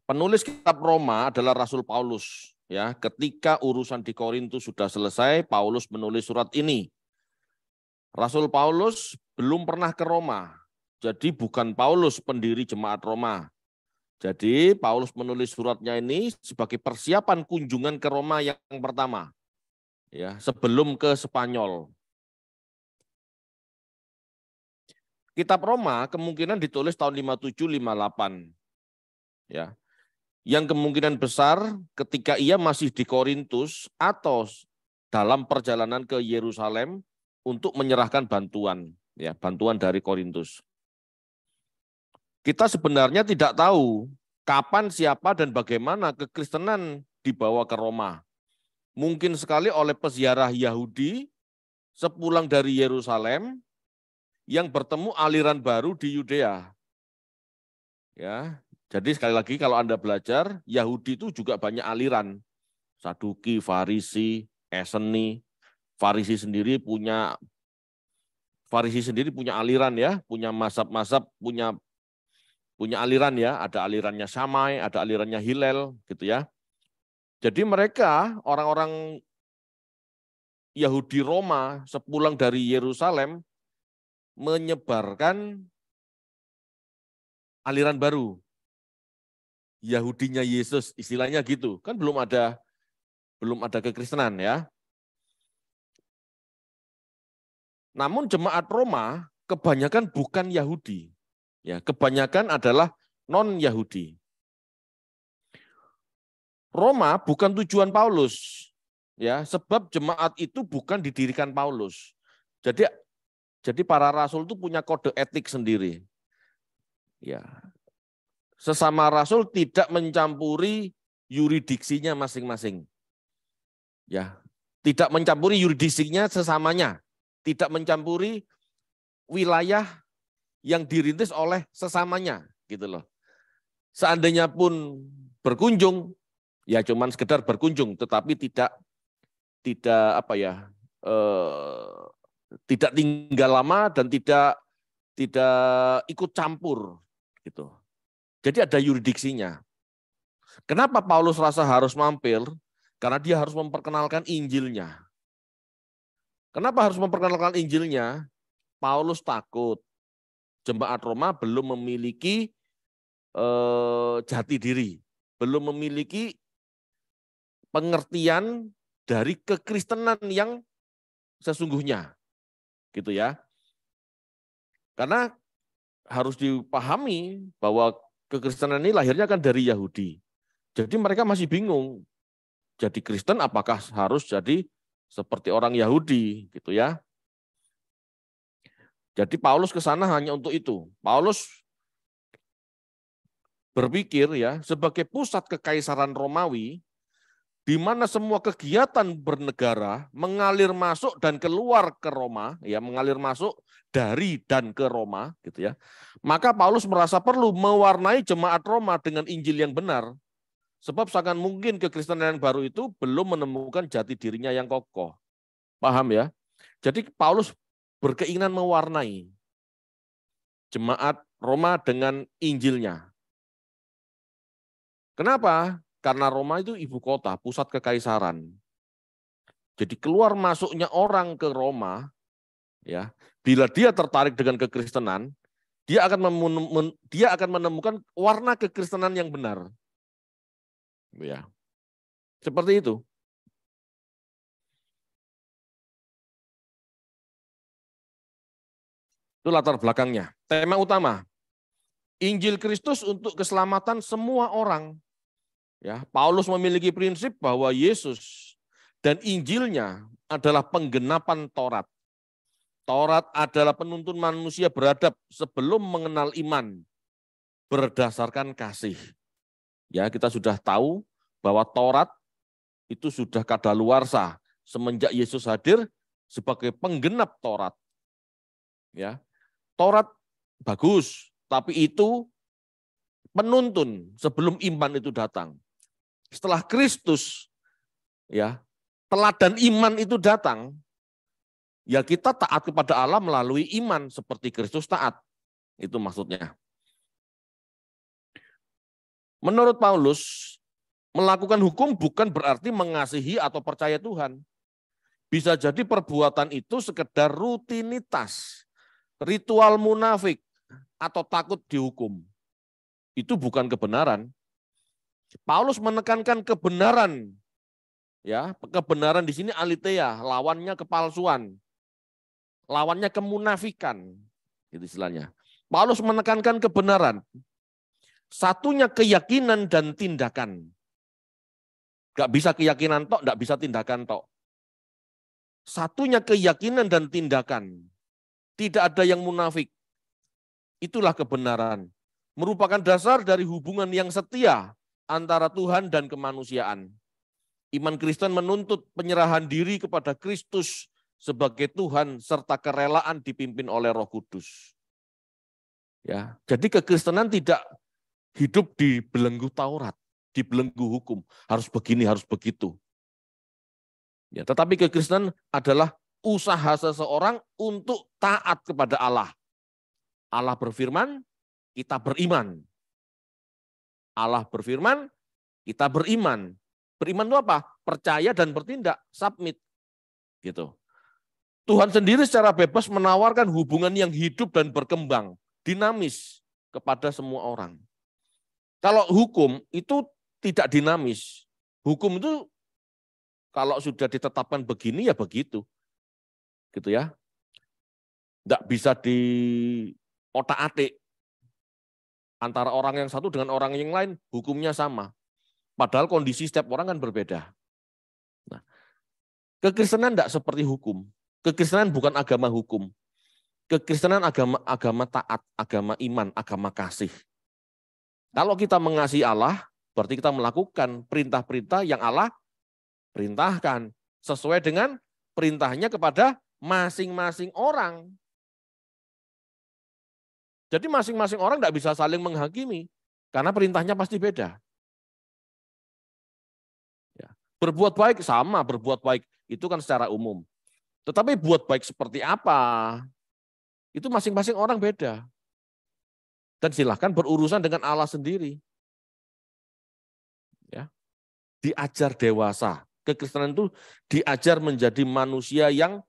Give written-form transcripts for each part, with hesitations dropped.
Penulis kitab Roma adalah Rasul Paulus. Ya, ketika urusan di Korintus sudah selesai, Paulus menulis surat ini. Rasul Paulus belum pernah ke Roma. Jadi bukan Paulus pendiri jemaat Roma. Jadi Paulus menulis suratnya ini sebagai persiapan kunjungan ke Roma yang pertama. Ya, sebelum ke Spanyol. Kitab Roma kemungkinan ditulis tahun 57-58. Ya. Yang kemungkinan besar ketika ia masih di Korintus atau dalam perjalanan ke Yerusalem untuk menyerahkan bantuan, ya, bantuan dari Korintus. Kita sebenarnya tidak tahu kapan, siapa, dan bagaimana kekristenan dibawa ke Roma. Mungkin sekali oleh peziarah Yahudi sepulang dari Yerusalem yang bertemu aliran baru di Yudea. Ya, jadi sekali lagi kalau Anda belajar, Yahudi itu juga banyak aliran. Saduki, Farisi, Eseni. Farisi sendiri punya aliran ya, punya mazhab-mazhab, punya aliran ya, ada alirannya Syamai, ada alirannya Hillel gitu ya. Jadi mereka orang-orang Yahudi Roma sepulang dari Yerusalem menyebarkan aliran baru. Yahudinya Yesus, istilahnya gitu. Kan belum ada kekristenan ya. Namun jemaat Roma kebanyakan bukan Yahudi. Ya, kebanyakan adalah non-Yahudi. Roma bukan tujuan Paulus. Ya, sebab jemaat itu bukan didirikan Paulus. Jadi para rasul itu punya kode etik sendiri. Ya. Sesama rasul tidak mencampuri yuridiksinya masing-masing. Ya, tidak mencampuri yuridiksinya sesamanya, tidak mencampuri wilayah yang dirintis oleh sesamanya, gitu loh. Seandainya pun berkunjung, ya cuman sekedar berkunjung, tetapi tidak tidak tinggal lama dan tidak ikut campur, gitu. Jadi ada yuridiksinya. Kenapa Paulus rasa harus mampir? Karena dia harus memperkenalkan Injilnya. Kenapa harus memperkenalkan Injilnya? Paulus takut jemaat Roma belum memiliki jati diri, belum memiliki pengertian dari kekristenan yang sesungguhnya, gitu ya. Karena harus dipahami bahwa kekristenan ini lahirnya kan dari Yahudi. Jadi mereka masih bingung. Jadi Kristen apakah harus jadi seperti orang Yahudi, gitu ya. Jadi Paulus ke sana hanya untuk itu. Paulus berpikir ya, sebagai pusat kekaisaran Romawi, di mana semua kegiatan bernegara mengalir masuk dan keluar ke Roma, ya, mengalir masuk dari dan ke Roma, gitu ya. Maka Paulus merasa perlu mewarnai jemaat Roma dengan Injil yang benar, sebab sangat mungkin kekristenan yang baru itu belum menemukan jati dirinya yang kokoh. Paham ya? Jadi Paulus berkeinginan mewarnai jemaat Roma dengan Injilnya. Kenapa? Karena Roma itu ibu kota, pusat kekaisaran. Jadi keluar masuknya orang ke Roma, ya, bila dia tertarik dengan kekristenan, dia akan menemukan warna kekristenan yang benar. Ya. Seperti itu. Itu latar belakangnya. Tema utama, Injil Kristus untuk keselamatan semua orang. Ya, Paulus memiliki prinsip bahwa Yesus dan Injilnya adalah penggenapan Taurat. Taurat adalah penuntun manusia beradab sebelum mengenal iman berdasarkan kasih. Ya, kita sudah tahu bahwa Taurat itu sudah kadaluarsa semenjak Yesus hadir sebagai penggenap Taurat. Ya, Taurat bagus, tapi itu penuntun sebelum iman itu datang. Setelah Kristus, ya, teladan iman itu datang, ya kita taat kepada Allah melalui iman seperti Kristus taat. Itu maksudnya. Menurut Paulus, melakukan hukum bukan berarti mengasihi atau percaya Tuhan. Bisa jadi perbuatan itu sekedar rutinitas, ritual munafik, atau takut dihukum. Itu bukan kebenaran. Paulus menekankan kebenaran. Ya, kebenaran di sini aletheia, lawannya kepalsuan. Lawannya kemunafikan, gitu istilahnya. Paulus menekankan kebenaran. Satunya keyakinan dan tindakan. Gak bisa keyakinan tok, gak bisa tindakan tok. Satunya keyakinan dan tindakan. Tidak ada yang munafik. Itulah kebenaran. Merupakan dasar dari hubungan yang setia antara Tuhan dan kemanusiaan. Iman Kristen menuntut penyerahan diri kepada Kristus sebagai Tuhan serta kerelaan dipimpin oleh Roh Kudus. Ya, jadi kekristenan tidak hidup di belenggu Taurat, di belenggu hukum, harus begini, harus begitu. Ya, tetapi kekristenan adalah usaha seseorang untuk taat kepada Allah. Allah berfirman, kita beriman. Allah berfirman, kita beriman. Beriman itu apa? Percaya dan bertindak, submit. Gitu. Tuhan sendiri secara bebas menawarkan hubungan yang hidup dan berkembang, dinamis kepada semua orang. Kalau hukum itu tidak dinamis. Hukum itu kalau sudah ditetapkan begini ya begitu. Gitu ya. Tidak bisa di otak-atik. Antara orang yang satu dengan orang yang lain hukumnya sama. Padahal kondisi setiap orang kan berbeda. Nah, kekristenan tidak seperti hukum. Kekristenan bukan agama hukum. Kekristenan agama taat, agama iman, agama kasih. Kalau kita mengasihi Allah, berarti kita melakukan perintah-perintah yang Allah perintahkan. Sesuai dengan perintahnya kepada masing-masing orang. Jadi masing-masing orang tidak bisa saling menghakimi. Karena perintahnya pasti beda. Ya. Berbuat baik sama, berbuat baik itu kan secara umum. Tetapi buat baik seperti apa, itu masing-masing orang beda. Dan silahkan berurusan dengan Allah sendiri. Ya. Diajar dewasa. Kekristenan itu diajar menjadi manusia yang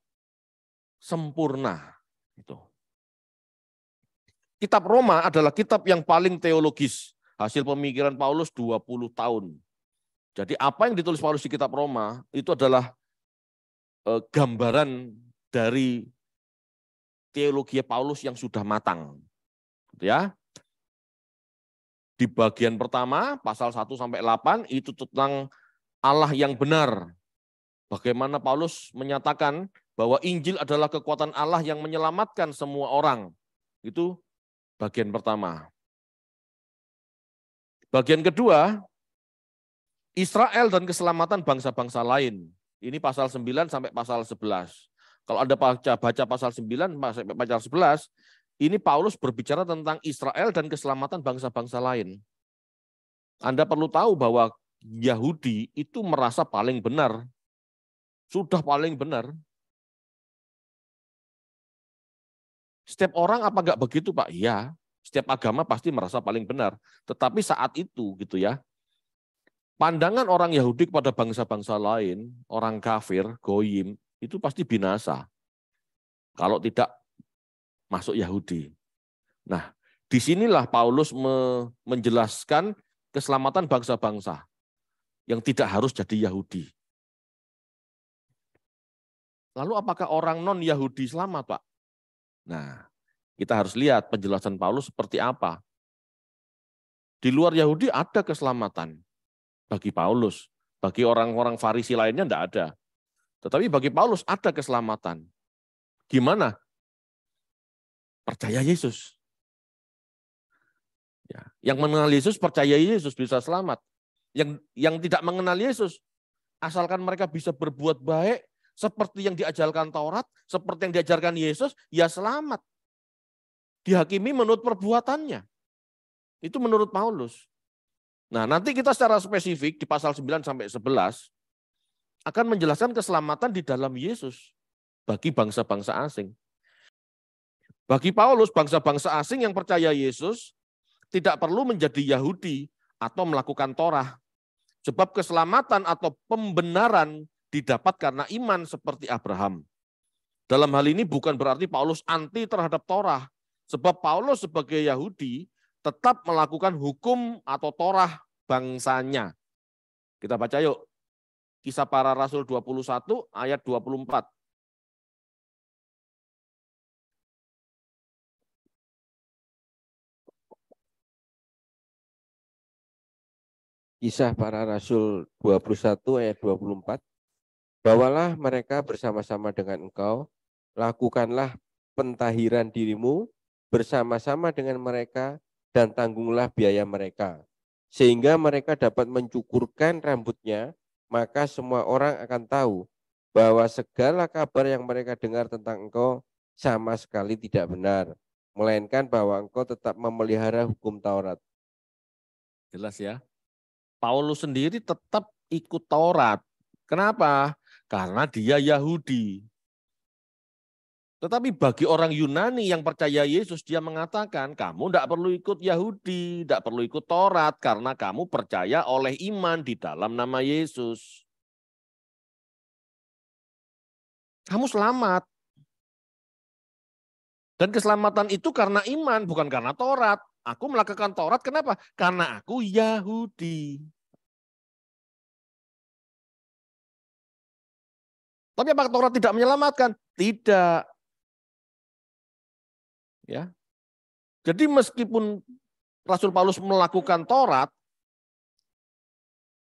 sempurna. Itu. Kitab Roma adalah kitab yang paling teologis. Hasil pemikiran Paulus 20 tahun. Jadi apa yang ditulis Paulus di kitab Roma itu adalah gambaran dari teologi Paulus yang sudah matang. Ya. Di bagian pertama, pasal 1 sampai 8 itu tentang Allah yang benar. Bagaimana Paulus menyatakan bahwa Injil adalah kekuatan Allah yang menyelamatkan semua orang. Itu bagian pertama. Bagian kedua, Israel dan keselamatan bangsa-bangsa lain. Ini pasal 9 sampai pasal 11. Kalau Anda baca pasal 9 sampai pasal 11, ini Paulus berbicara tentang Israel dan keselamatan bangsa-bangsa lain. Anda perlu tahu bahwa Yahudi itu merasa paling benar. Sudah paling benar. Setiap orang apa enggak begitu, Pak? Iya, setiap agama pasti merasa paling benar. Tetapi saat itu gitu ya, pandangan orang Yahudi kepada bangsa-bangsa lain, orang kafir, goyim, itu pasti binasa. Kalau tidak masuk Yahudi. Nah, disinilah Paulus menjelaskan keselamatan bangsa-bangsa yang tidak harus jadi Yahudi. Lalu apakah orang non-Yahudi selamat, Pak? Nah, kita harus lihat penjelasan Paulus seperti apa. Di luar Yahudi ada keselamatan bagi Paulus. Bagi orang-orang Farisi lainnya tidak ada. Tetapi bagi Paulus ada keselamatan. Gimana? Percaya Yesus. Ya, yang mengenal Yesus, percaya Yesus bisa selamat. Yang tidak mengenal Yesus, asalkan mereka bisa berbuat baik, seperti yang diajarkan Taurat, seperti yang diajarkan Yesus, ya selamat. Dihakimi menurut perbuatannya. Itu menurut Paulus. Nah, nanti kita secara spesifik di pasal 9 sampai 11 akan menjelaskan keselamatan di dalam Yesus bagi bangsa-bangsa asing. Bagi Paulus, bangsa-bangsa asing yang percaya Yesus tidak perlu menjadi Yahudi atau melakukan Torah. Sebab keselamatan atau pembenaran didapat karena iman seperti Abraham. Dalam hal ini bukan berarti Paulus anti terhadap Torah. Sebab Paulus sebagai Yahudi tetap melakukan hukum atau Torah bangsanya. Kita baca yuk. Kisah Para Rasul 21 ayat 24. Kisah Para Rasul 21 ayat 24. Bawalah mereka bersama-sama dengan engkau, lakukanlah pentahiran dirimu bersama-sama dengan mereka dan tanggunglah biaya mereka. Sehingga mereka dapat mencukurkan rambutnya, maka semua orang akan tahu bahwa segala kabar yang mereka dengar tentang engkau sama sekali tidak benar, melainkan bahwa engkau tetap memelihara hukum Taurat. Jelas ya. Paulus sendiri tetap ikut Taurat. Kenapa? Karena dia Yahudi. Tetapi bagi orang Yunani yang percaya Yesus, dia mengatakan, kamu tidak perlu ikut Yahudi, tidak perlu ikut Taurat, karena kamu percaya oleh iman di dalam nama Yesus. Kamu selamat. Dan keselamatan itu karena iman, bukan karena Taurat. Aku melakukan Taurat, kenapa? Karena aku Yahudi. Tapi apakah Taurat tidak menyelamatkan? Tidak. Ya. Jadi meskipun Rasul Paulus melakukan Taurat,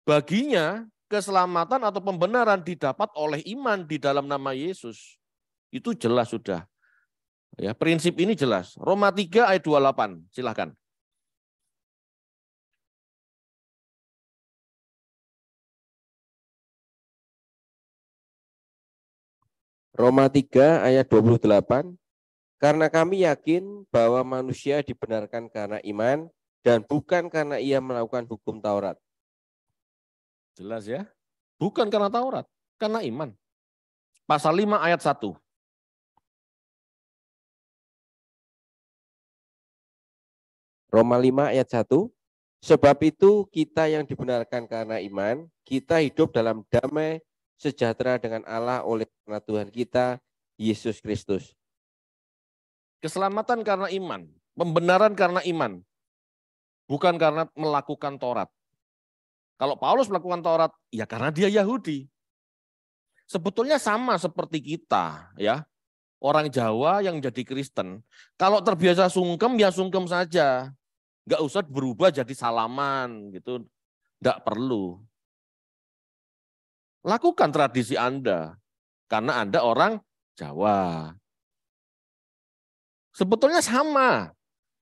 baginya keselamatan atau pembenaran didapat oleh iman di dalam nama Yesus. Itu jelas sudah. Ya, prinsip ini jelas. Roma 3 ayat 28, silakan. Roma 3 ayat 28. Karena kami yakin bahwa manusia dibenarkan karena iman dan bukan karena ia melakukan hukum Taurat. Jelas ya? Bukan karena Taurat, karena iman. Pasal 5 ayat 1. Roma 5 ayat 1. Sebab itu kita yang dibenarkan karena iman, kita hidup dalam damai sejahtera dengan Allah oleh karena Tuhan kita, Yesus Kristus. Keselamatan karena iman, pembenaran karena iman, bukan karena melakukan Taurat. Kalau Paulus melakukan Taurat, ya karena dia Yahudi. Sebetulnya sama seperti kita, ya. Orang Jawa yang jadi Kristen, kalau terbiasa sungkem, ya sungkem saja. Nggak usah berubah jadi salaman, gitu. Nggak perlu. Lakukan tradisi Anda, karena Anda orang Jawa. Sebetulnya sama.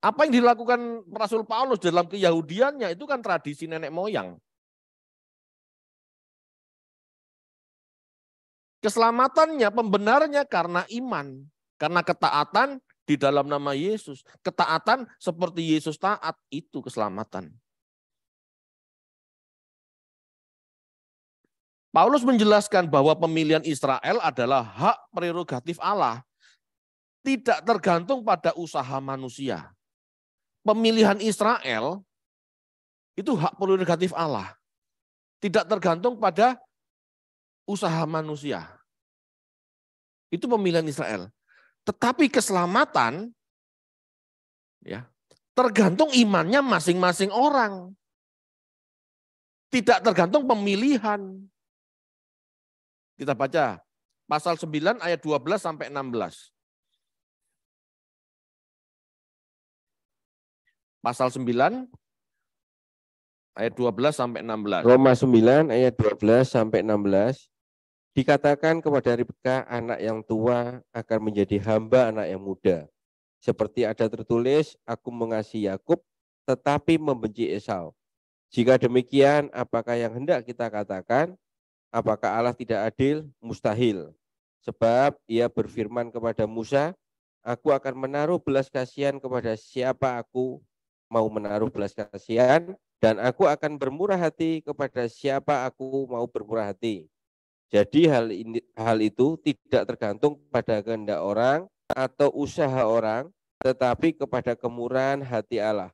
Apa yang dilakukan Rasul Paulus dalam keyahudiannya itu kan tradisi nenek moyang. Keselamatannya, pembenarnya karena iman. Karena ketaatan di dalam nama Yesus. Ketaatan seperti Yesus taat, itu keselamatan. Paulus menjelaskan bahwa pemilihan Israel adalah hak prerogatif Allah. Tidak tergantung pada usaha manusia. Pemilihan Israel itu hak prerogatif Allah. Tidak tergantung pada usaha manusia. Itu pemilihan Israel. Tetapi keselamatan ya tergantung imannya masing-masing orang. Tidak tergantung pemilihan. Kita baca pasal 9 ayat 12 sampai 16. Pasal 9 ayat 12 sampai 16. Roma 9 ayat 12 sampai 16. Dikatakan kepada Ribka, anak yang tua akan menjadi hamba anak yang muda. Seperti ada tertulis, aku mengasihi Yakub tetapi membenci Esau. Jika demikian, apakah yang hendak kita katakan? Apakah Allah tidak adil? Mustahil. Sebab ia berfirman kepada Musa, aku akan menaruh belas kasihan kepada siapa aku mau menaruh belas kasihan, dan aku akan bermurah hati kepada siapa aku mau bermurah hati. Jadi hal itu tidak tergantung pada kehendak orang atau usaha orang, tetapi kepada kemurahan hati Allah.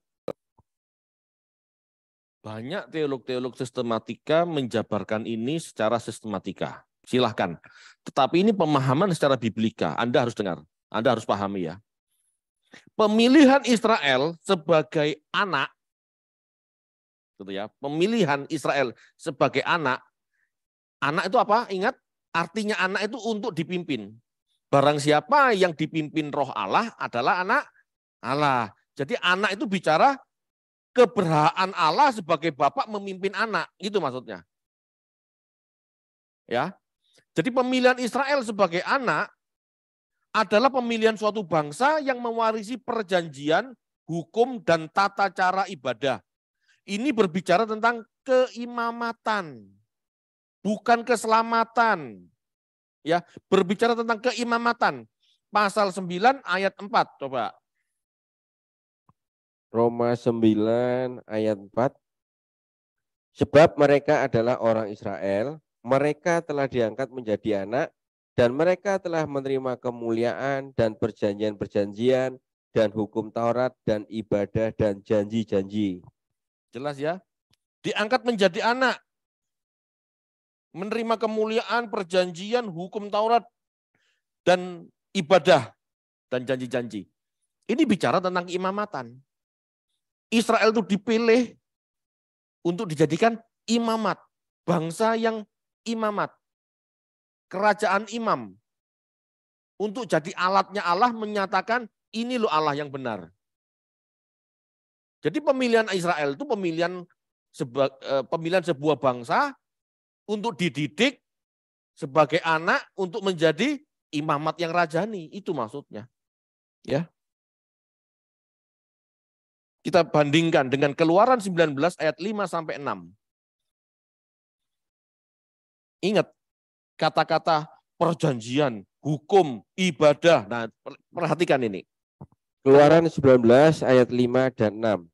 Banyak teolog-teolog sistematika menjabarkan ini secara sistematika. Silahkan. Tetapi ini pemahaman secara biblika. Anda harus dengar. Anda harus pahami ya. Pemilihan Israel sebagai anak, gitu ya. Pemilihan Israel sebagai anak itu apa? Ingat, artinya anak itu untuk dipimpin. Barang siapa yang dipimpin roh Allah adalah anak Allah. Jadi anak itu bicara keberhaan Allah sebagai bapak memimpin anak, gitu maksudnya. Ya. Jadi pemilihan Israel sebagai anak adalah pemilihan suatu bangsa yang mewarisi perjanjian, hukum dan tata cara ibadah. Ini berbicara tentang keimamatan, bukan keselamatan. Ya, berbicara tentang keimamatan. Pasal 9 ayat 4, coba. Roma 9 ayat 4. Sebab mereka adalah orang Israel, mereka telah diangkat menjadi anak, dan mereka telah menerima kemuliaan dan perjanjian-perjanjian dan hukum Taurat dan ibadah dan janji-janji. Jelas ya? Diangkat menjadi anak, menerima kemuliaan, perjanjian, hukum Taurat, dan ibadah dan janji-janji. Ini bicara tentang keimamatan. Israel itu dipilih untuk dijadikan imamat, bangsa yang imamat, kerajaan imam, untuk jadi alatnya Allah menyatakan ini loh Allah yang benar. Jadi pemilihan Israel itu pemilihan sebuah bangsa untuk dididik sebagai anak untuk menjadi imamat yang rajani, itu maksudnya. Ya. Kita bandingkan dengan Keluaran 19 ayat 5 sampai 6. Ingat kata-kata perjanjian, hukum, ibadah. Nah, perhatikan ini. Keluaran 19 ayat 5 dan 6.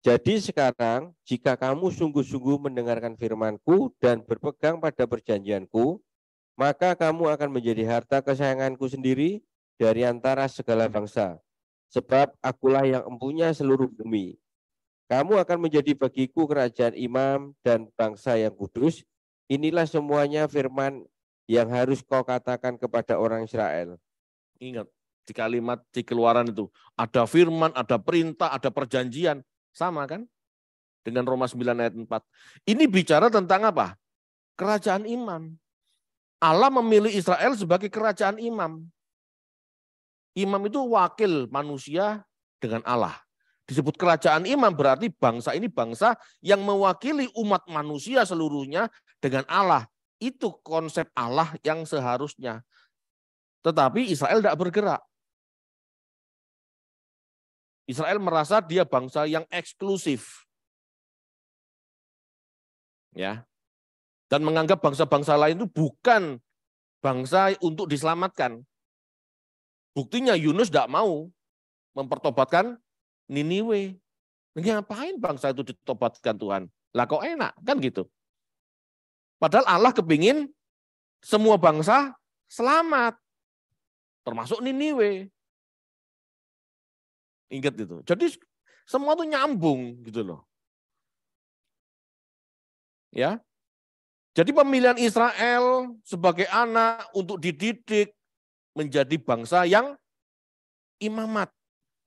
Jadi sekarang jika kamu sungguh-sungguh mendengarkan firman-Ku dan berpegang pada perjanjian-Ku, maka kamu akan menjadi harta kesayanganku sendiri dari antara segala bangsa. Sebab akulah yang empunya seluruh bumi. Kamu akan menjadi bagiku kerajaan imam dan bangsa yang kudus. Inilah semuanya firman yang harus kau katakan kepada orang Israel. Ingat, di kalimat di Keluaran itu ada firman, ada perintah, ada perjanjian. Sama kan? Dengan Roma 9 ayat 4. Ini bicara tentang apa? Kerajaan imam. Allah memilih Israel sebagai kerajaan imam. Imam itu wakil manusia dengan Allah. Disebut kerajaan imam berarti bangsa ini bangsa yang mewakili umat manusia seluruhnya dengan Allah. Itu konsep Allah yang seharusnya. Tetapi Israel tidak bergerak. Israel merasa dia bangsa yang eksklusif. Ya. Dan menganggap bangsa-bangsa lain itu bukan bangsa untuk diselamatkan. Buktinya Yunus tidak mau mempertobatkan Niniwe. Ngapain bangsa itu ditobatkan Tuhan? Lah kok enak, kan gitu. Padahal Allah kepingin semua bangsa selamat. Termasuk Niniwe. Ingat itu. Jadi semua itu nyambung gitu loh. Ya. Jadi pemilihan Israel sebagai anak untuk dididik menjadi bangsa yang imamat,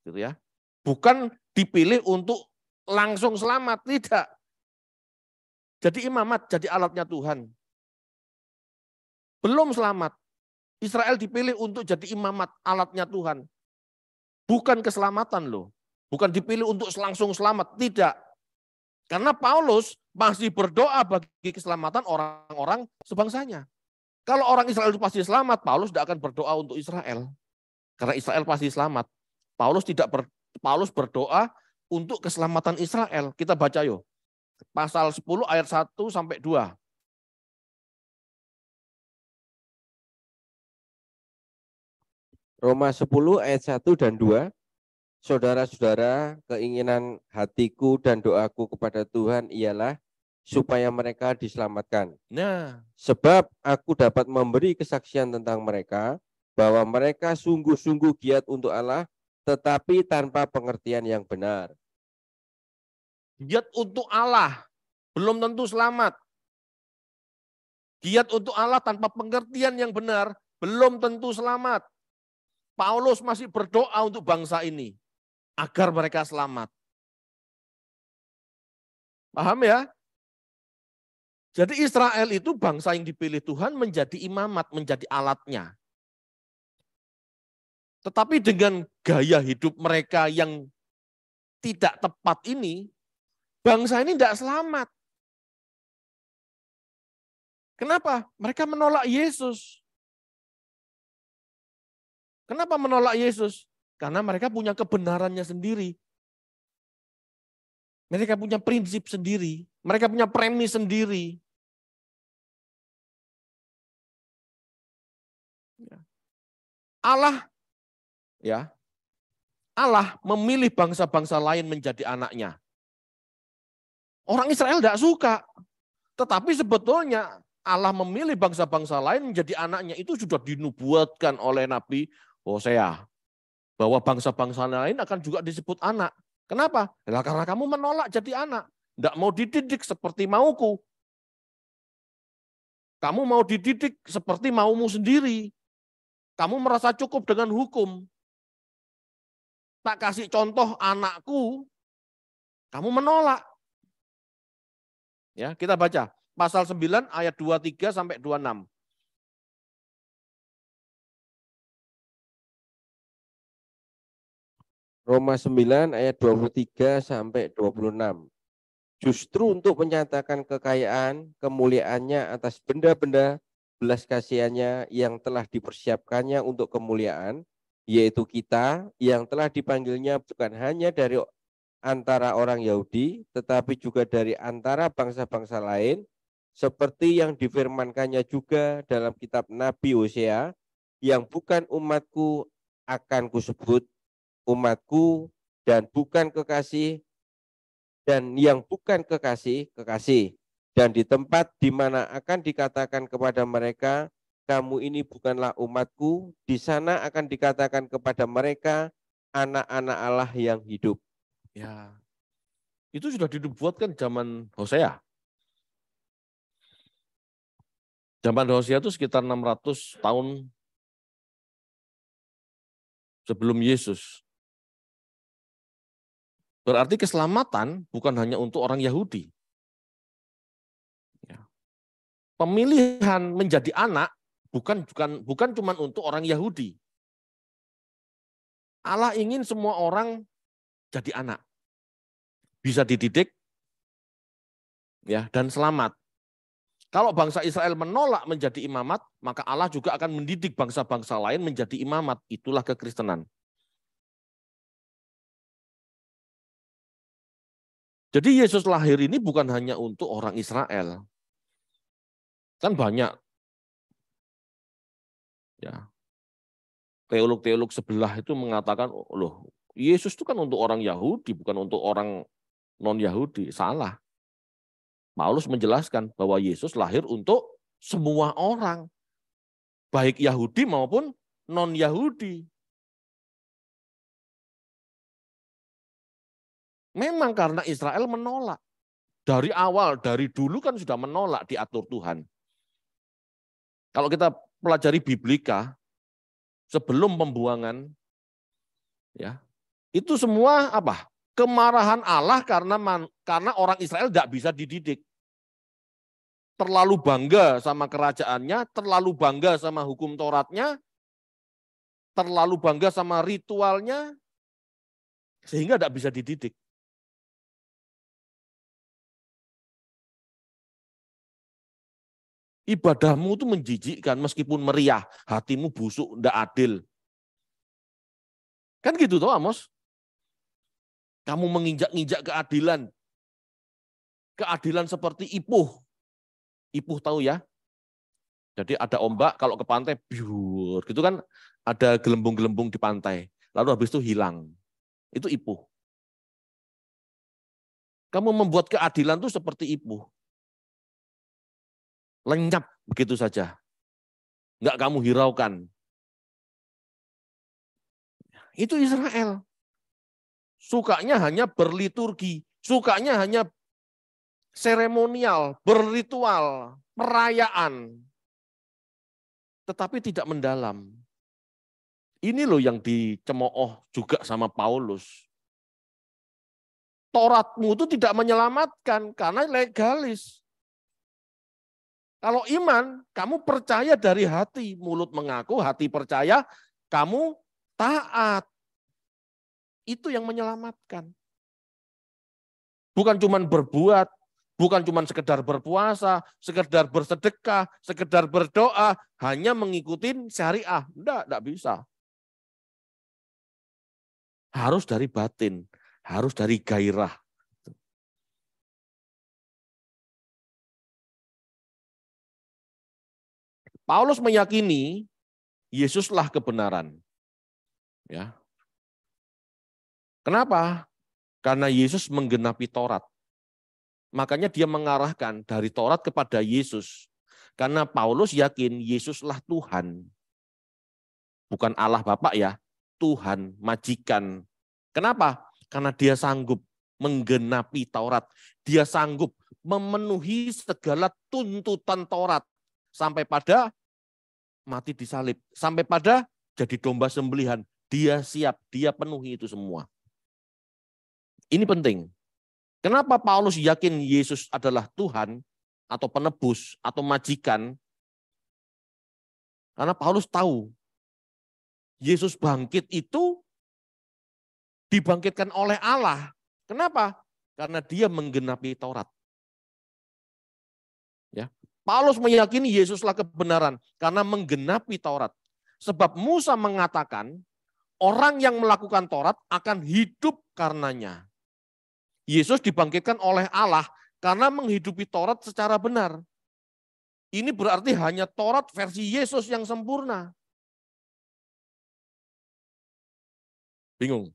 gitu ya. Bukan dipilih untuk langsung selamat, tidak. Jadi imamat, jadi alatnya Tuhan. Belum selamat. Israel dipilih untuk jadi imamat, alatnya Tuhan. Bukan keselamatan loh. Bukan dipilih untuk langsung selamat, tidak. Karena Paulus masih berdoa bagi keselamatan orang-orang sebangsanya. Kalau orang Israel itu pasti selamat, Paulus tidak akan berdoa untuk Israel. Karena Israel pasti selamat. Paulus berdoa untuk keselamatan Israel. Kita baca yuk. Pasal 10 ayat 1 sampai 2. Roma 10 ayat 1 dan 2. Saudara-saudara, keinginan hatiku dan doaku kepada Tuhan ialah supaya mereka diselamatkan. Nah, sebab aku dapat memberi kesaksian tentang mereka bahwa mereka sungguh-sungguh giat untuk Allah, tetapi tanpa pengertian yang benar. Giat untuk Allah, belum tentu selamat. Giat untuk Allah tanpa pengertian yang benar, belum tentu selamat. Paulus masih berdoa untuk bangsa ini, agar mereka selamat. Paham ya? Jadi Israel itu bangsa yang dipilih Tuhan menjadi imamat, menjadi alatnya. Tetapi dengan gaya hidup mereka yang tidak tepat ini, bangsa ini tidak selamat. Kenapa? Mereka menolak Yesus. Kenapa menolak Yesus? Karena mereka punya kebenarannya sendiri. Mereka punya prinsip sendiri. Mereka punya premis sendiri. Allah memilih bangsa-bangsa lain menjadi anaknya. Orang Israel tidak suka. Tetapi sebetulnya Allah memilih bangsa-bangsa lain menjadi anaknya. Itu sudah dinubuatkan oleh Nabi Hosea. Bahwa bangsa-bangsa lain akan juga disebut anak. Kenapa? Karena kamu menolak jadi anak. Tidak mau dididik seperti mauku. Kamu mau dididik seperti maumu sendiri. Kamu merasa cukup dengan hukum. Tak kasih contoh anakku, kamu menolak. Ya, kita baca pasal 9 ayat 23 sampai 26. Roma 9 ayat 23 sampai 26. Justru untuk menyatakan kekayaan, kemuliaannya atas benda-benda belas kasihannya yang telah dipersiapkannya untuk kemuliaan, yaitu kita yang telah dipanggilnya bukan hanya dari antara orang Yahudi, tetapi juga dari antara bangsa-bangsa lain, seperti yang difirmankannya juga dalam kitab Nabi Hosea, yang bukan umatku akan kusebut umatku, dan bukan kekasih, dan yang bukan kekasih, kekasih. Dan di tempat di mana akan dikatakan kepada mereka, kamu ini bukanlah umatku, di sana akan dikatakan kepada mereka, anak-anak Allah yang hidup. Ya, itu sudah dinubuatkan zaman Hosea. Zaman Hosea itu sekitar 600 tahun sebelum Yesus. Berarti keselamatan bukan hanya untuk orang Yahudi. Pemilihan menjadi anak bukan cuma untuk orang Yahudi. Allah ingin semua orang jadi anak. Bisa dididik ya dan selamat. Kalau bangsa Israel menolak menjadi imamat, maka Allah juga akan mendidik bangsa-bangsa lain menjadi imamat. Itulah kekristenan. Jadi Yesus lahir ini bukan hanya untuk orang Israel. Kan banyak ya teolog-teolog sebelah itu mengatakan, loh Yesus itu kan untuk orang Yahudi, bukan untuk orang non-Yahudi. Salah. Paulus menjelaskan bahwa Yesus lahir untuk semua orang, baik Yahudi maupun non-Yahudi. Memang karena Israel menolak. Dari awal, dari dulu kan sudah menolak diatur Tuhan. Kalau kita pelajari Biblika, sebelum pembuangan, ya itu semua apa? Kemarahan Allah karena orang Israel tidak bisa dididik. Terlalu bangga sama kerajaannya, terlalu bangga sama hukum Tauratnya, terlalu bangga sama ritualnya, sehingga tidak bisa dididik. Ibadahmu itu menjijikkan meskipun meriah, hatimu busuk, tidak adil. Kan gitu toh Amos? Kamu menginjak-injak keadilan. Keadilan seperti ipuh. Ipuh tahu ya? Jadi ada ombak kalau ke pantai, biur, gitu kan ada gelembung-gelembung di pantai. Lalu habis itu hilang. Itu ipuh. Kamu membuat keadilan itu seperti ipuh. Lenyap begitu saja. Enggak kamu hiraukan. Itu Israel. Sukanya hanya berliturgi. Sukanya hanya seremonial, berritual, perayaan. Tetapi tidak mendalam. Ini loh yang dicemooh juga sama Paulus. Tauratmu itu tidak menyelamatkan karena legalis. Kalau iman, kamu percaya dari hati, mulut mengaku, hati percaya, kamu taat. Itu yang menyelamatkan. Bukan cuma berbuat, bukan cuma sekedar berpuasa, sekedar bersedekah, sekedar berdoa, hanya mengikuti syariah. Enggak bisa. Harus dari batin, harus dari gairah. Paulus meyakini Yesuslah kebenaran. Ya. Kenapa? Karena Yesus menggenapi Taurat. Makanya dia mengarahkan dari Taurat kepada Yesus. Karena Paulus yakin Yesuslah Tuhan. Bukan Allah Bapa ya, Tuhan, majikan. Kenapa? Karena dia sanggup menggenapi Taurat. Dia sanggup memenuhi segala tuntutan Taurat. Sampai pada mati disalib. Sampai pada jadi domba sembelihan. Dia siap, dia penuhi itu semua. Ini penting. Kenapa Paulus yakin Yesus adalah Tuhan atau penebus atau majikan? Karena Paulus tahu Yesus bangkit itu dibangkitkan oleh Allah. Kenapa? Karena dia menggenapi Taurat. Ya. Paulus meyakini Yesuslah kebenaran karena menggenapi Taurat. Sebab Musa mengatakan orang yang melakukan Taurat akan hidup karenanya. Yesus dibangkitkan oleh Allah karena menghidupi Taurat secara benar. Ini berarti hanya Taurat versi Yesus yang sempurna. Bingung?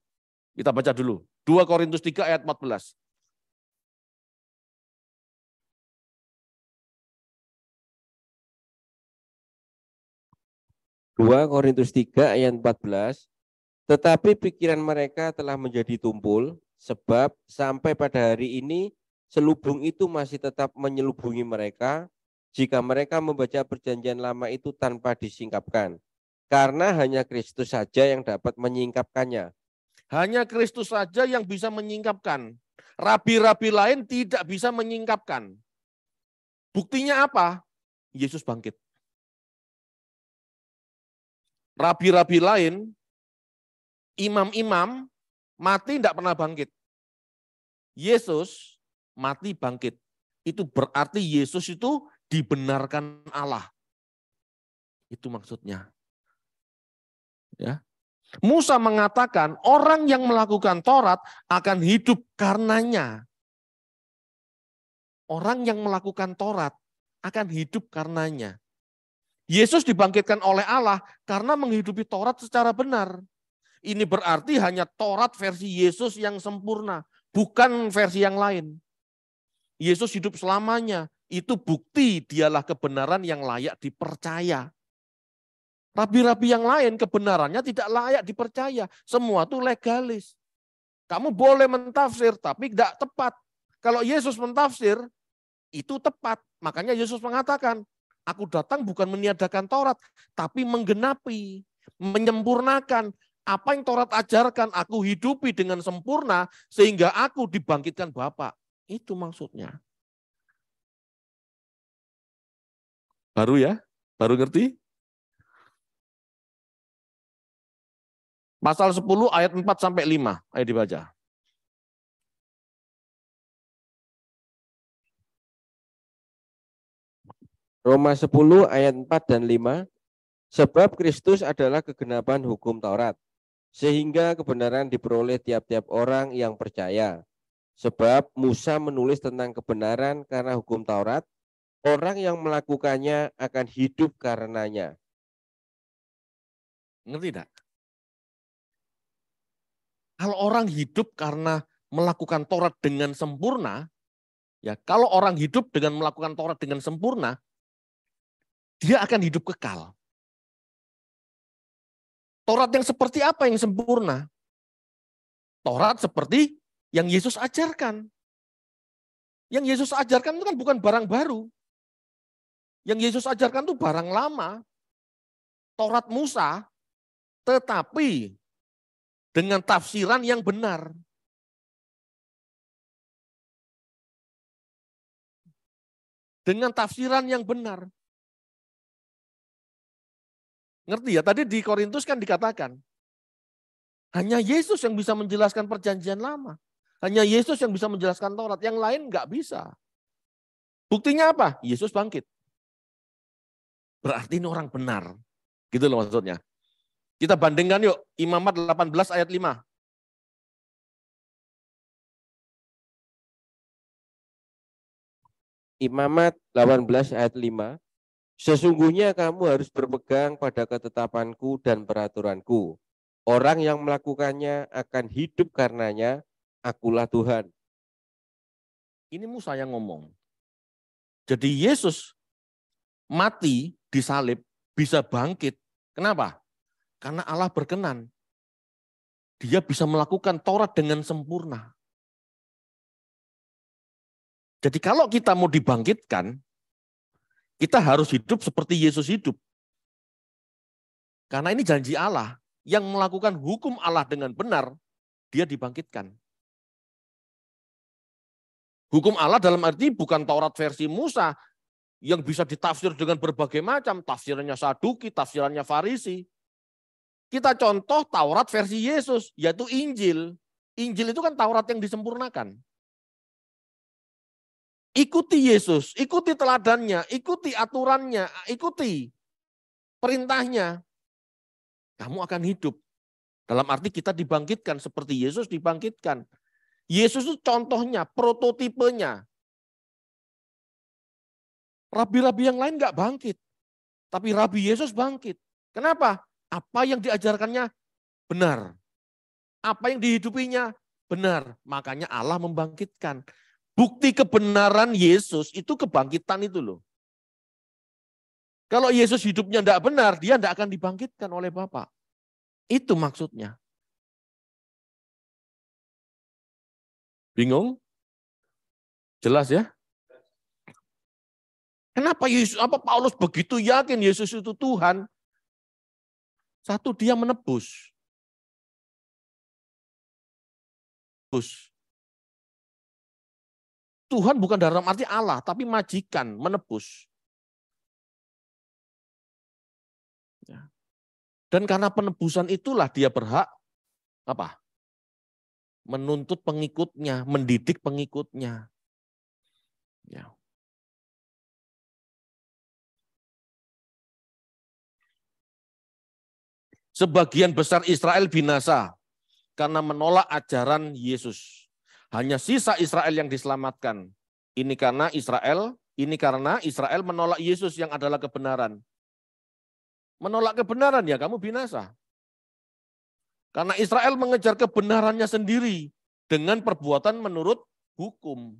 Kita baca dulu. 2 Korintus 3 ayat 14. Korintus 3 ayat 14. Tetapi pikiran mereka telah menjadi tumpul, sebab sampai pada hari ini selubung itu masih tetap menyelubungi mereka jika mereka membaca perjanjian lama itu tanpa disingkapkan. Karena hanya Kristus saja yang dapat menyingkapkannya. Hanya Kristus saja yang bisa menyingkapkan. Rabi-rabi lain tidak bisa menyingkapkan. Buktinya apa? Yesus bangkit. Rabi-rabi lain, imam-imam mati tidak pernah bangkit. Yesus mati bangkit. Itu berarti Yesus itu dibenarkan Allah. Itu maksudnya. Ya. Musa mengatakan orang yang melakukan Taurat akan hidup karenanya. Orang yang melakukan Taurat akan hidup karenanya. Yesus dibangkitkan oleh Allah karena menghidupi Taurat secara benar. Ini berarti hanya Taurat versi Yesus yang sempurna, bukan versi yang lain. Yesus hidup selamanya, itu bukti dialah kebenaran yang layak dipercaya. Rabi-rabi yang lain kebenarannya tidak layak dipercaya. Semua itu legalis. Kamu boleh mentafsir, tapi tidak tepat. Kalau Yesus mentafsir, itu tepat. Makanya Yesus mengatakan, aku datang bukan meniadakan Taurat, tapi menggenapi, menyempurnakan. Apa yang Taurat ajarkan, aku hidupi dengan sempurna, sehingga aku dibangkitkan Bapa. Itu maksudnya. Baru ya? Baru ngerti? Pasal 10 ayat 4-5. Ayo dibaca. Roma 10 ayat 4 dan 5. Sebab Kristus adalah kegenapan hukum Taurat, sehingga kebenaran diperoleh tiap-tiap orang yang percaya. Sebab Musa menulis tentang kebenaran karena hukum Taurat, orang yang melakukannya akan hidup karenanya. Ngerti tidak? Kalau orang hidup karena melakukan Taurat dengan sempurna, ya kalau orang hidup dengan melakukan Taurat dengan sempurna, dia akan hidup kekal. Taurat yang seperti apa yang sempurna? Taurat seperti yang Yesus ajarkan. Yang Yesus ajarkan itu kan bukan barang baru. Yang Yesus ajarkan itu barang lama. Taurat Musa, tetapi dengan tafsiran yang benar. Dengan tafsiran yang benar. Ngerti ya? Tadi di Korintus kan dikatakan, hanya Yesus yang bisa menjelaskan perjanjian lama. Hanya Yesus yang bisa menjelaskan Taurat. Yang lain nggak bisa. Buktinya apa? Yesus bangkit. Berarti ini orang benar. Gitu loh maksudnya. Kita bandingkan yuk. Imamat 18 ayat 5. Imamat 18 ayat 5. Sesungguhnya kamu harus berpegang pada ketetapanku dan peraturanku. Orang yang melakukannya akan hidup karenanya, akulah Tuhan. Ini Musa yang ngomong. Jadi Yesus mati disalib bisa bangkit. Kenapa? Karena Allah berkenan. Dia bisa melakukan Taurat dengan sempurna. Jadi kalau kita mau dibangkitkan, kita harus hidup seperti Yesus hidup. Karena ini janji Allah. Yang melakukan hukum Allah dengan benar, dia dibangkitkan. Hukum Allah dalam arti bukan Taurat versi Musa yang bisa ditafsir dengan berbagai macam. Tafsirannya Saduki, tafsirannya Farisi. Kita contoh Taurat versi Yesus, yaitu Injil. Injil itu kan Taurat yang disempurnakan. Ikuti Yesus, ikuti teladannya, ikuti aturannya, ikuti perintahnya. Kamu akan hidup. Dalam arti kita dibangkitkan seperti Yesus dibangkitkan. Yesus itu contohnya, prototipenya. Rabi-rabi yang lain nggak bangkit. Tapi Rabi Yesus bangkit. Kenapa? Apa yang diajarkannya benar. Apa yang dihidupinya benar. Makanya Allah membangkitkan. Bukti kebenaran Yesus itu kebangkitan itu loh. Kalau Yesus hidupnya tidak benar, dia tidak akan dibangkitkan oleh Bapa. Itu maksudnya. Bingung? Jelas ya? Kenapa Yesus? Apa Paulus begitu yakin Yesus itu Tuhan? Satu, dia menebus. Tuhan bukan dalam arti Allah, tapi majikan, menebus. Dan karena penebusan itulah dia berhak apa? Menuntut pengikutnya, mendidik pengikutnya. Ya. Sebagian besar Israel binasa karena menolak ajaran Yesus. Hanya sisa Israel yang diselamatkan. Ini karena Israel menolak Yesus yang adalah kebenaran. Menolak kebenaran ya kamu binasa. Karena Israel mengejar kebenarannya sendiri dengan perbuatan menurut hukum.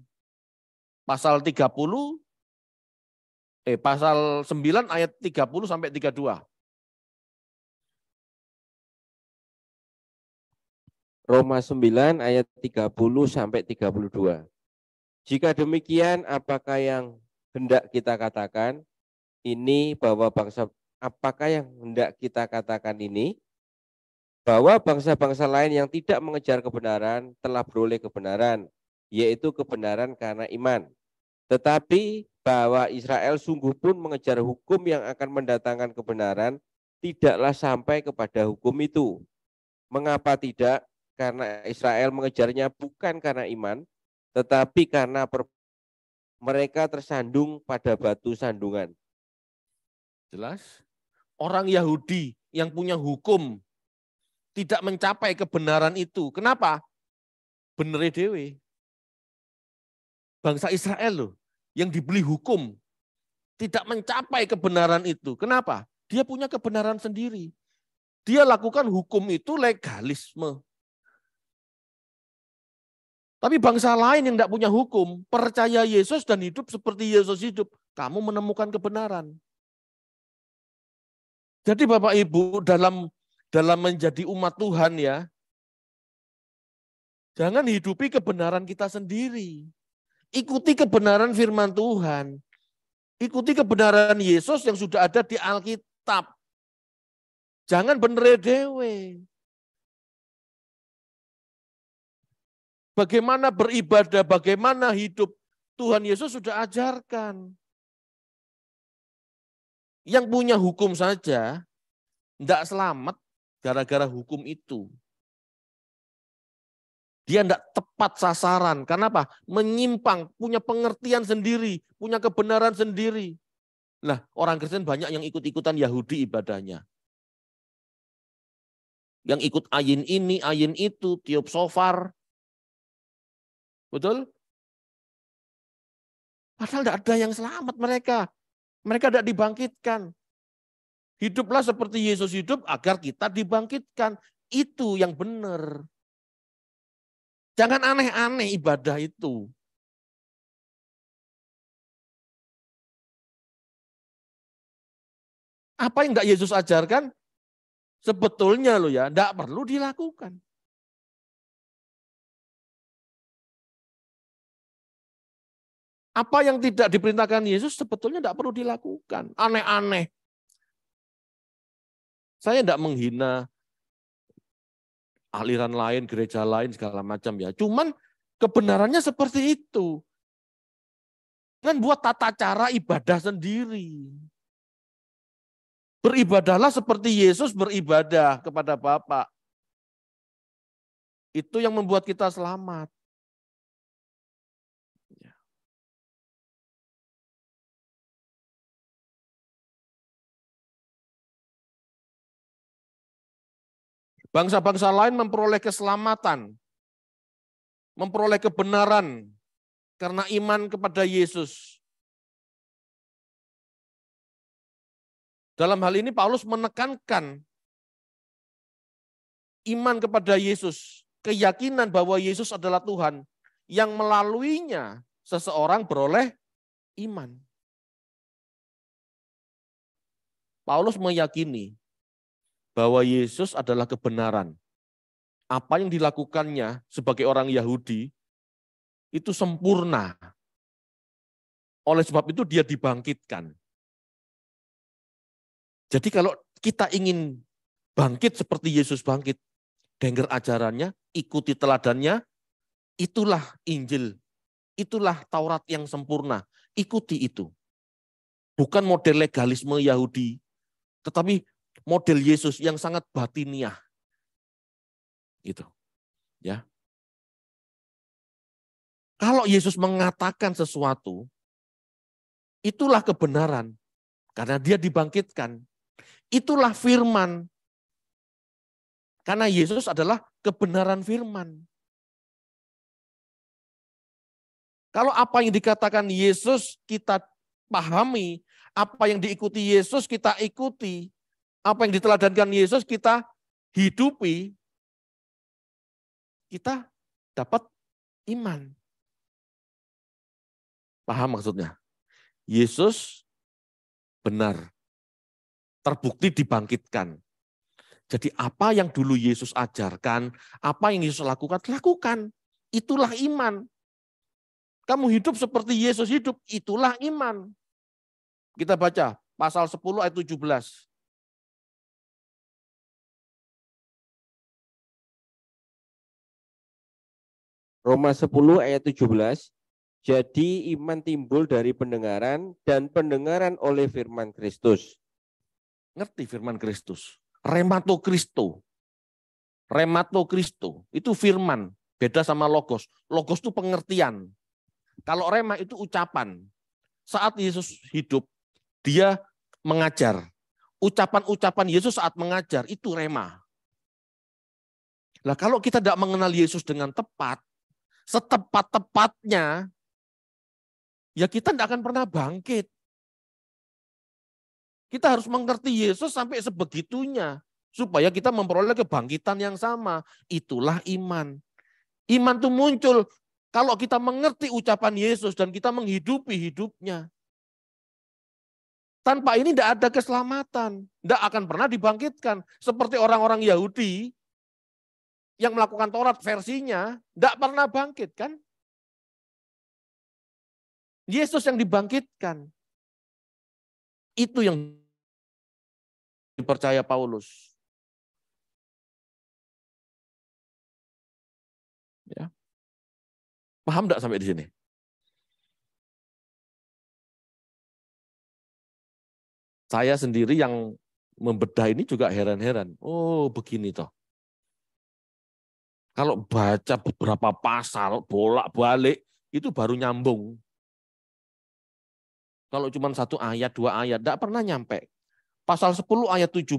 Pasal 9 ayat 30 sampai 32. Roma 9 ayat 30 sampai 32. Jika demikian, apakah yang hendak kita katakan ini bahwa bangsa-bangsa lain yang tidak mengejar kebenaran telah beroleh kebenaran, yaitu kebenaran karena iman. Tetapi bahwa Israel sungguh pun mengejar hukum yang akan mendatangkan kebenaran, tidaklah sampai kepada hukum itu. Mengapa tidak? Karena Israel mengejarnya bukan karena iman, tetapi karena mereka tersandung pada batu sandungan. Jelas? Orang Yahudi yang punya hukum tidak mencapai kebenaran itu. Kenapa? Bener dewe. Bangsa Israel loh, yang dibeli hukum, tidak mencapai kebenaran itu. Kenapa? Dia punya kebenaran sendiri. Dia lakukan hukum itu legalisme. Tapi bangsa lain yang tidak punya hukum, percaya Yesus dan hidup seperti Yesus hidup, kamu menemukan kebenaran. Jadi Bapak Ibu dalam menjadi umat Tuhan ya, jangan hidupi kebenaran kita sendiri. Ikuti kebenaran firman Tuhan. Ikuti kebenaran Yesus yang sudah ada di Alkitab. Jangan bener dewe. Bagaimana beribadah, bagaimana hidup, Tuhan Yesus sudah ajarkan. Yang punya hukum saja, tidak selamat gara-gara hukum itu. Dia tidak tepat sasaran. Karena apa? Menyimpang, punya pengertian sendiri, punya kebenaran sendiri. Nah, orang Kristen banyak yang ikut-ikutan Yahudi ibadahnya. Yang ikut ayin ini, ayin itu, tiup shofar. Betul? Padahal tidak ada yang selamat mereka. Mereka tidak dibangkitkan. Hiduplah seperti Yesus hidup agar kita dibangkitkan. Itu yang benar. Jangan aneh-aneh ibadah itu. Apa yang tidak Yesus ajarkan, sebetulnya loh ya, tidak perlu dilakukan. Apa yang tidak diperintahkan Yesus sebetulnya tidak perlu dilakukan. Aneh-aneh. Saya tidak menghina aliran lain, gereja lain, segala macam ya. Cuman kebenarannya seperti itu. Kan buat tata cara ibadah sendiri. Beribadahlah seperti Yesus beribadah kepada Bapa. Itu yang membuat kita selamat. Bangsa-bangsa lain memperoleh keselamatan, memperoleh kebenaran karena iman kepada Yesus. Dalam hal ini Paulus menekankan iman kepada Yesus, keyakinan bahwa Yesus adalah Tuhan, yang melaluinya seseorang beroleh iman. Paulus meyakini bahwa Yesus adalah kebenaran. Apa yang dilakukannya sebagai orang Yahudi itu sempurna. Oleh sebab itu dia dibangkitkan. Jadi kalau kita ingin bangkit seperti Yesus bangkit, dengar ajarannya, ikuti teladannya, itulah Injil, itulah Taurat yang sempurna. Ikuti itu. Bukan model legalisme Yahudi, tetapi model Yesus yang sangat batiniah. Gitu. Ya. Kalau Yesus mengatakan sesuatu, itulah kebenaran. Karena dia dibangkitkan. Itulah firman. Karena Yesus adalah kebenaran firman. Kalau apa yang dikatakan Yesus kita pahami, apa yang diikuti Yesus kita ikuti, apa yang diteladankan Yesus kita hidupi, kita dapat iman. Paham maksudnya? Yesus benar, terbukti dibangkitkan. Jadi apa yang dulu Yesus ajarkan, apa yang Yesus lakukan, lakukan. Itulah iman. Kamu hidup seperti Yesus hidup, itulah iman. Kita baca pasal 10 ayat 17. Roma 10 ayat 17. Jadi iman timbul dari pendengaran dan pendengaran oleh firman Kristus. Ngerti firman Kristus? Remato Kristo. Remato Kristo. Itu firman. Beda sama logos. Logos itu pengertian. Kalau rema itu ucapan. Saat Yesus hidup, dia mengajar. Ucapan-ucapan Yesus saat mengajar, itu rema. Nah, kalau kita tidak mengenal Yesus dengan tepat, setepat-tepatnya, ya kita tidak akan pernah bangkit. Kita harus mengerti Yesus sampai sebegitunya, supaya kita memperoleh kebangkitan yang sama. Itulah iman. Iman itu muncul kalau kita mengerti ucapan Yesus dan kita menghidupi hidupnya. Tanpa ini tidak ada keselamatan. Tidak akan pernah dibangkitkan. Seperti orang-orang Yahudi yang melakukan Taurat versinya, tidak pernah bangkit kan? Yesus yang dibangkitkan. Itu yang dipercaya Paulus. Ya. Paham enggak sampai di sini? Saya sendiri yang membedah ini juga heran-heran. Oh, begini toh. Kalau baca beberapa pasal, bolak-balik, itu baru nyambung. Kalau cuma 1 ayat, 2 ayat, tidak pernah nyampe. Pasal 10 ayat 17,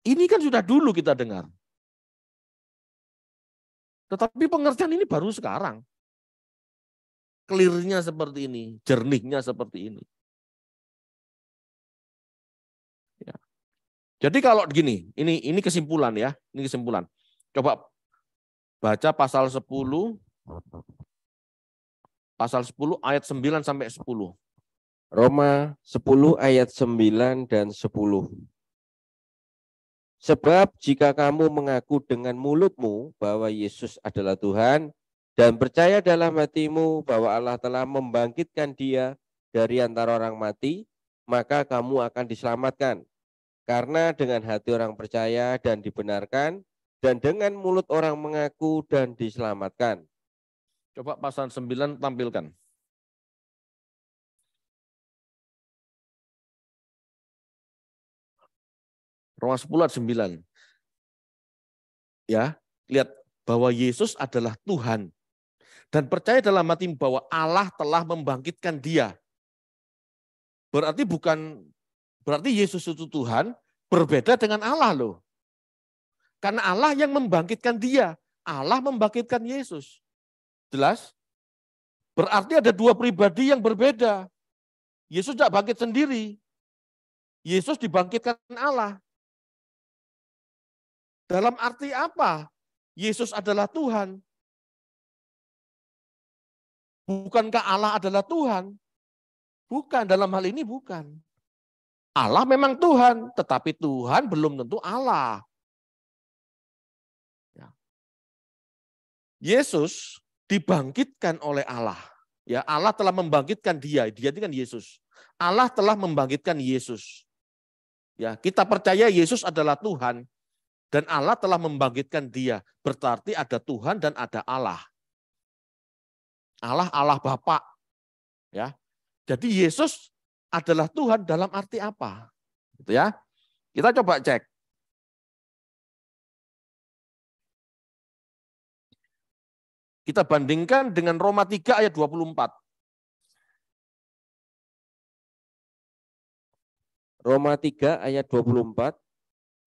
ini kan sudah dulu kita dengar. Tetapi pengertian ini baru sekarang. Clear-nya seperti ini, jernihnya seperti ini. Ya. Jadi kalau begini, ini kesimpulan ya, ini kesimpulan. Coba baca pasal 10 ayat 9 sampai 10. Roma 10 ayat 9 dan 10. Sebab jika kamu mengaku dengan mulutmu bahwa Yesus adalah Tuhan dan percaya dalam hatimu bahwa Allah telah membangkitkan Dia dari antara orang mati, maka kamu akan diselamatkan. Karena dengan hati orang percaya dan dibenarkan, dan dengan mulut orang mengaku dan diselamatkan. Coba pasal 9 tampilkan. Roma 10 ayat 9. Ya, lihat bahwa Yesus adalah Tuhan. Dan percaya dalam hati bahwa Allah telah membangkitkan Dia. Berarti Yesus itu Tuhan, berbeda dengan Allah loh. Karena Allah yang membangkitkan Dia. Allah membangkitkan Yesus. Jelas? Berarti ada 2 pribadi yang berbeda. Yesus tidak bangkit sendiri. Yesus dibangkitkan Allah. Dalam arti apa? Yesus adalah Tuhan. Bukankah Allah adalah Tuhan? Bukan, dalam hal ini bukan. Allah memang Tuhan, tetapi Tuhan belum tentu Allah. Ya. Yesus dibangkitkan oleh Allah. Ya, Allah telah membangkitkan Dia itu kan Yesus. Allah telah membangkitkan Yesus. Ya, kita percaya Yesus adalah Tuhan. Dan Allah telah membangkitkan Dia. Berarti ada Tuhan dan ada Allah. Allah Bapa. Ya. Jadi Yesus adalah Tuhan dalam arti apa? Gitu ya. Kita coba cek. Kita bandingkan dengan Roma 3 ayat 24. Roma 3 ayat 24.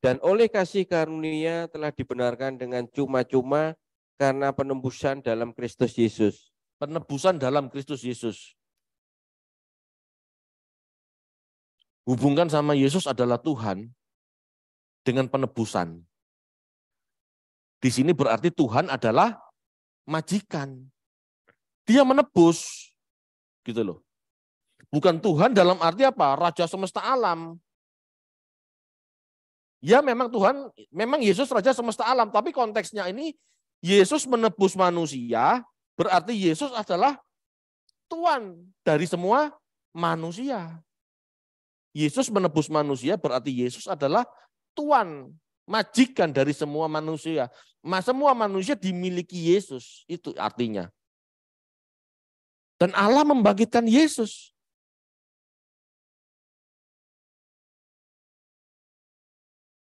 Dan oleh kasih karunia telah dibenarkan dengan cuma-cuma karena penebusan dalam Kristus Yesus. Penebusan dalam Kristus Yesus. Hubungkan sama Yesus adalah Tuhan dengan penebusan. Di sini berarti Tuhan adalah majikan. Dia menebus. Gitu loh. Bukan Tuhan dalam arti apa? Raja semesta alam. Ya memang Tuhan, memang Yesus Raja semesta alam, tapi konteksnya ini Yesus menebus manusia, berarti Yesus adalah Tuhan dari semua manusia. Yesus menebus manusia, berarti Yesus adalah Tuhan, majikan dari semua manusia. Semua manusia dimiliki Yesus, itu artinya. Dan Allah membangkitkan Yesus.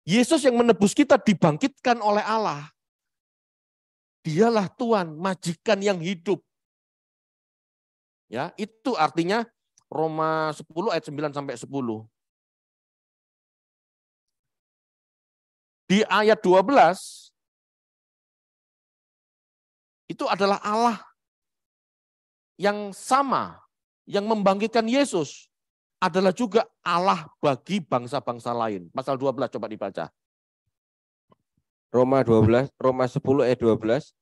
Yesus yang menebus kita dibangkitkan oleh Allah. Dialah Tuhan, majikan yang hidup. Ya, itu artinya Roma 10 ayat 9 sampai 10. Di ayat 12 itu adalah Allah yang sama, yang membangkitkan Yesus adalah juga Allah bagi bangsa-bangsa lain. Pasal 12 coba dibaca. Roma 10 ayat 12.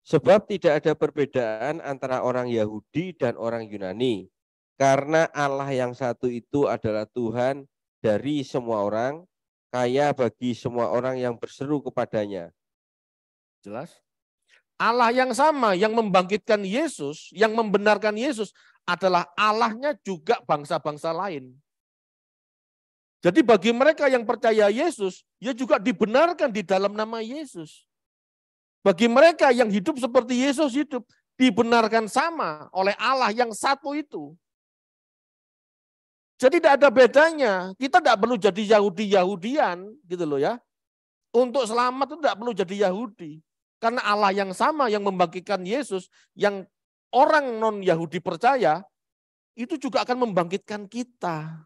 Sebab tidak ada perbedaan antara orang Yahudi dan orang Yunani. Karena Allah yang satu itu adalah Tuhan dari semua orang, kaya bagi semua orang yang berseru kepadanya. Jelas? Allah yang sama yang membangkitkan Yesus, yang membenarkan Yesus adalah Allahnya juga bangsa-bangsa lain. Jadi bagi mereka yang percaya Yesus, ya juga dibenarkan di dalam nama Yesus. Bagi mereka yang hidup seperti Yesus hidup, dibenarkan sama oleh Allah yang satu itu. Jadi tidak ada bedanya. Kita tidak perlu jadi Yahudi-Yahudian, gitu loh ya. Untuk selamat itu tidak perlu jadi Yahudi. Karena Allah yang sama yang membangkitkan Yesus, yang orang non-Yahudi percaya, itu juga akan membangkitkan kita.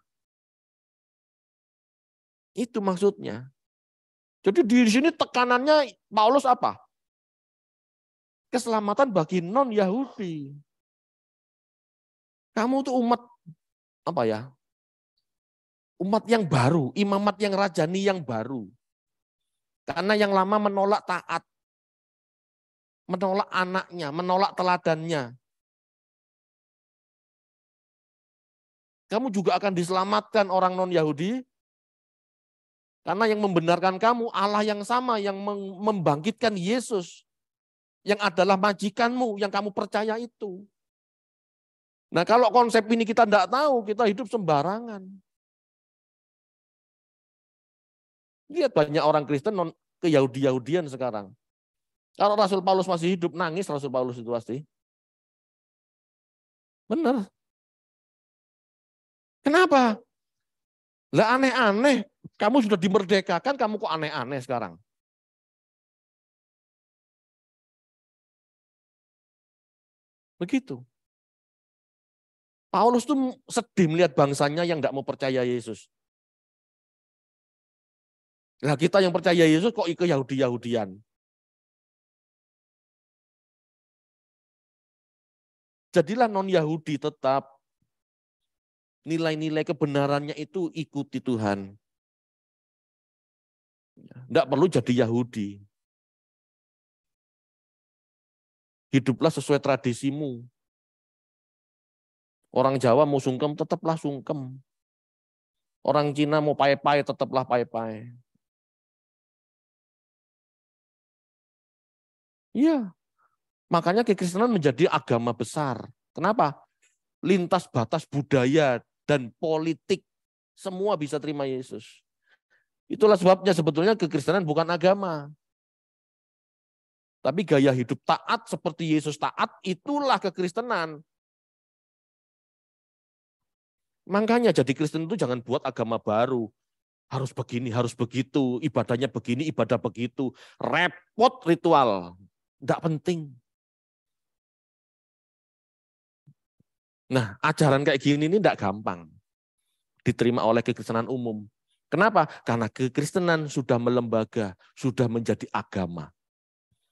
Itu maksudnya. Jadi di sini tekanannya Paulus apa? Keselamatan bagi non-Yahudi. Kamu tuh umat apa ya? Umat yang baru, imamat yang rajani yang baru. Karena yang lama menolak taat, menolak anaknya, menolak teladannya. Kamu juga akan diselamatkan orang non-Yahudi, karena yang membenarkan kamu Allah yang sama yang membangkitkan Yesus, yang adalah majikanmu, yang kamu percaya itu. Nah kalau konsep ini kita tidak tahu, kita hidup sembarangan. Lihat banyak orang Kristen ke Yahudi-Yahudian sekarang. Kalau Rasul Paulus masih hidup, nangis Rasul Paulus itu pasti. Benar. Kenapa? Lah aneh-aneh. Kamu sudah dimerdekakan, kamu kok aneh-aneh sekarang? Begitu. Paulus tuh sedih melihat bangsanya yang nggak mau percaya Yesus. Nah kita yang percaya Yesus kok ikut Yahudi-Yahudian. Jadilah non-Yahudi tetap. Nilai-nilai kebenarannya itu ikuti Tuhan. Tidak perlu jadi Yahudi. Hiduplah sesuai tradisimu. Orang Jawa mau sungkem, tetaplah sungkem. Orang Cina mau pai-pai, tetaplah pai-pai. Iya. Makanya kekristenan menjadi agama besar. Kenapa? Lintas batas budaya dan politik. Semua bisa terima Yesus. Itulah sebabnya sebetulnya kekristenan bukan agama. Tapi gaya hidup taat seperti Yesus taat, itulah kekristenan. Makanya jadi Kristen itu jangan buat agama baru. Harus begini, harus begitu. Ibadahnya begini, ibadah begitu. Repot ritual. Tidak penting. Nah, ajaran kayak gini ini tidak gampang diterima oleh kekristenan umum. Kenapa? Karena kekristenan sudah melembaga, sudah menjadi agama.